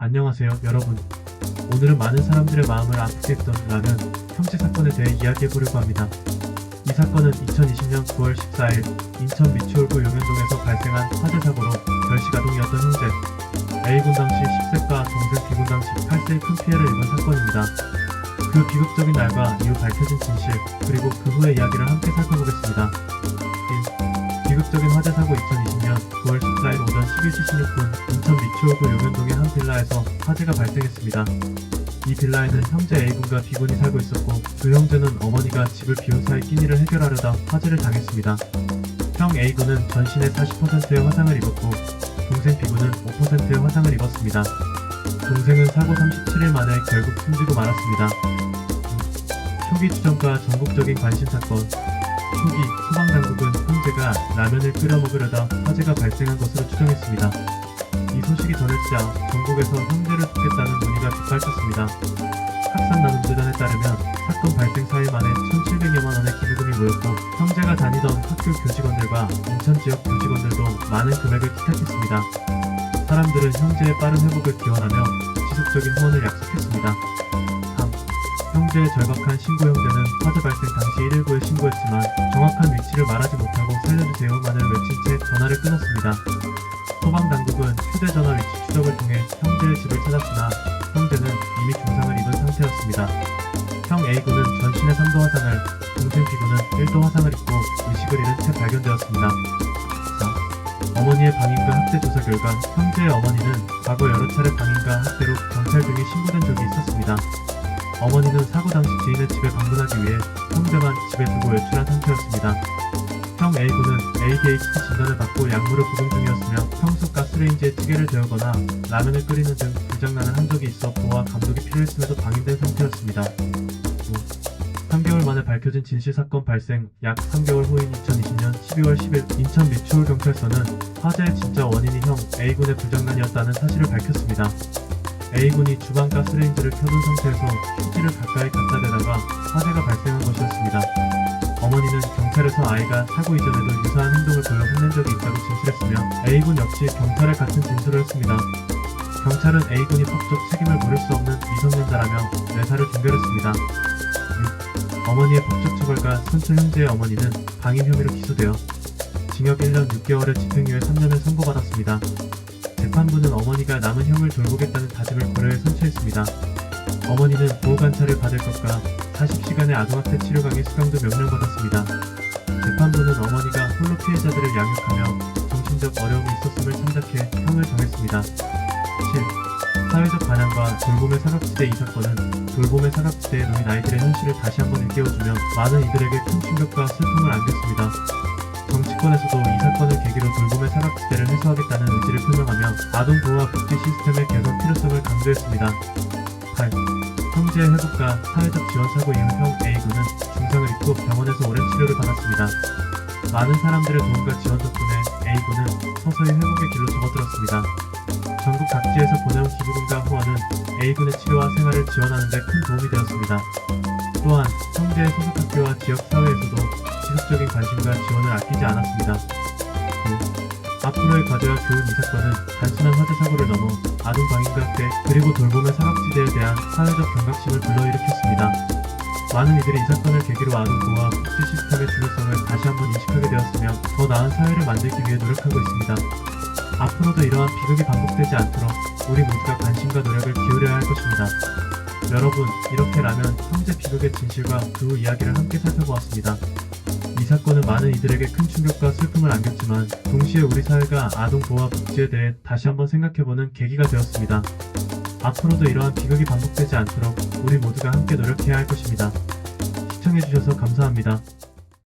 안녕하세요, 여러분. 오늘은 많은 사람들의 마음을 아프게 했던 라면 형제 사건에 대해 이야기해보려고 합니다. 이 사건은 2020년 9월 14일 인천 미추홀구 용현동에서 발생한 화재 사고로 결식아동이었던 형제 A군 당시 10세과 동생 B군 당시 8세의 큰 피해를 입은 사건입니다. 그 비극적인 날과 이후 밝혀진 진실, 그리고 그 후의 이야기를 함께 살펴보겠습니다. 1. 비극적인 화재 사고. 2020년 9월 14일 오전 11시 16분 인천 미추홀구 용현동의 한 빌라에서 화재가 발생했습니다. 이 빌라에는 형제 A군과 B군이 살고 있었고, 두 형제는 어머니가 집을 비운 사이 끼니를 해결하려다 화재를 당했습니다. 형 A군은 전신에 40%의 화상을 입었고, 동생 B군은 5%의 화상을 입었습니다. 동생은 사고 37일 만에 결국 숨지고 말았습니다. 초기 추정과 전국적인 관심 사건. 초기 소방당국은 형제가 라면을 끓여 먹으려다 화재가 발생한 것으로 추정했습니다. 이 소식이 전해지자 전국에서 형제를 돕겠다는 문의가 빗발쳤습니다. 학산나눔재단에 따르면 사건 발생 4일 만에 1,700여만 원의 기부금이 모였고, 형제가 다니던 학교 교직원들과 인천 지역 교직원들도 많은 금액을 기탁했습니다. 사람들은 형제의 빠른 회복을 기원하며 지속적인 후원을 약속했습니다. 3. 형제의 절박한 신고. 형제는 화재 발생 당시 119에 신고했지만 정확한 위치를 말하지 못하고 살려주세요만을 외친 채 전화를 끊었습니다. 소방당국은 휴대전화 위치 추적을 통해 형제의 집을 찾았으나 형제는 이미 중상을 입은 상태였습니다. 형 A군은 전신에 3도 화상을, 동생 B군은 1도 화상을 입고 의식을 잃은 채 발견되었습니다. 4. 어머니의 방임과 학대 조사 결과 형제의 어머니는 과거 여러 차례 방임과 학대로 경찰 등에 신고된 적이 있었습니다. 어머니는 사고 당시 지인의 집에 방문하기 위해 형제만 집에 두고 외출한 상태였습니다. 형 A군은 ADHD 진단을 받고 약물을 복용 중이었으며 평소 가스레인지에 찌개를 데우거나 라면을 끓이는 등 불장난을 한 적이 있어 보호와 감독이 필요했음에도 방임된 상태였습니다. 5. 3개월 만에 밝혀진 진실. 사건 발생 약 3개월 후인 2020년 12월 10일 인천 미추홀 경찰서는 화재의 진짜 원인이 형 A군의 불장난이었다는 사실을 밝혔습니다. A군이 주방 가스레인지를 켜둔 상태에서 휴지를 가까이 갖다 대다가 화재가 발생한 것이었습니다. 어머니는 경찰에서 아이가 사고 이전에도 유사한 행동을 보여 혼낸 적이 있다고 진술했으며, A군 역시 경찰에 같은 진술을 했습니다. 경찰은 A군이 법적 책임을 물을 수 없는 미성년자라며 내사를 종결했습니다. 6. 어머니의 법적 처벌과 선출. 형제의 어머니는 방임 혐의로 기소되어 징역 1년 6개월에 집행유예 3년을 선고받았습니다. 재판부는 어머니가 남은 형을 돌보겠다는 다짐을 고려해 선처했습니다. 어머니는 보호관찰을 받을 것과 40시간의 아동학대 치료 강의 수강도 명령받았습니다. 재판부는 어머니가 홀로 피해자들을 양육하며 정신적 어려움이 있었음을 참작해 형을 정했습니다. 7. 사회적 반향과 돌봄의 사각지대. 이 사건은 돌봄의 사각지대에 놓인 아이들의 현실을 다시 한번 일깨워주며 많은 이들에게 큰 충격과 슬픔을 안겼습니다. 정치권에서도 이 사건을 계기로 돌봄의 사각지대를 해소하겠다는 의지를 표명하며 아동보호와 복지 시스템의 개선 필요성을 강조했습니다. 8. 형제의 회복과 사회적 지원. 사고 이후 형 A군은 중상을 입고 병원에서 오랜 치료를 받았습니다. 많은 사람들의 도움과 지원 덕분에 A군은 서서히 회복의 길로 접어들었습니다. 전국 각지에서 보내온 기부금과 후원은 A군의 치료와 생활을 지원하는 데 큰 도움이 되었습니다. 또한 형제의 소속 학교와 지역 사회에서도 지속적인 관심과 지원을 아끼지 않았습니다. 9. 앞으로의 과제와 교훈. 이 사건은 단순한 화재 사고를 넘어 아동 방임과 학대, 그리고 돌봄의 사각지대에 대한 사회적 경각심을 불러일으켰습니다. 많은 이들이 이 사건을 계기로 아동 보호와 복지 시스템의 중요성을 다시 한번 인식하게 되었으며 더 나은 사회를 만들기 위해 노력하고 있습니다. 앞으로도 이러한 비극이 반복되지 않도록 우리 모두가 관심과 노력을 기울여야 할 것입니다. 여러분, 이렇게 라면 형제 비극의 진실과 그 후 이야기를 함께 살펴보았습니다. 이 사건은 많은 이들에게 큰 충격과 슬픔을 안겼지만 동시에 우리 사회가 아동 보호와 복지에 대해 다시 한번 생각해보는 계기가 되었습니다. 앞으로도 이러한 비극이 반복되지 않도록 우리 모두가 함께 노력해야 할 것입니다. 시청해주셔서 감사합니다.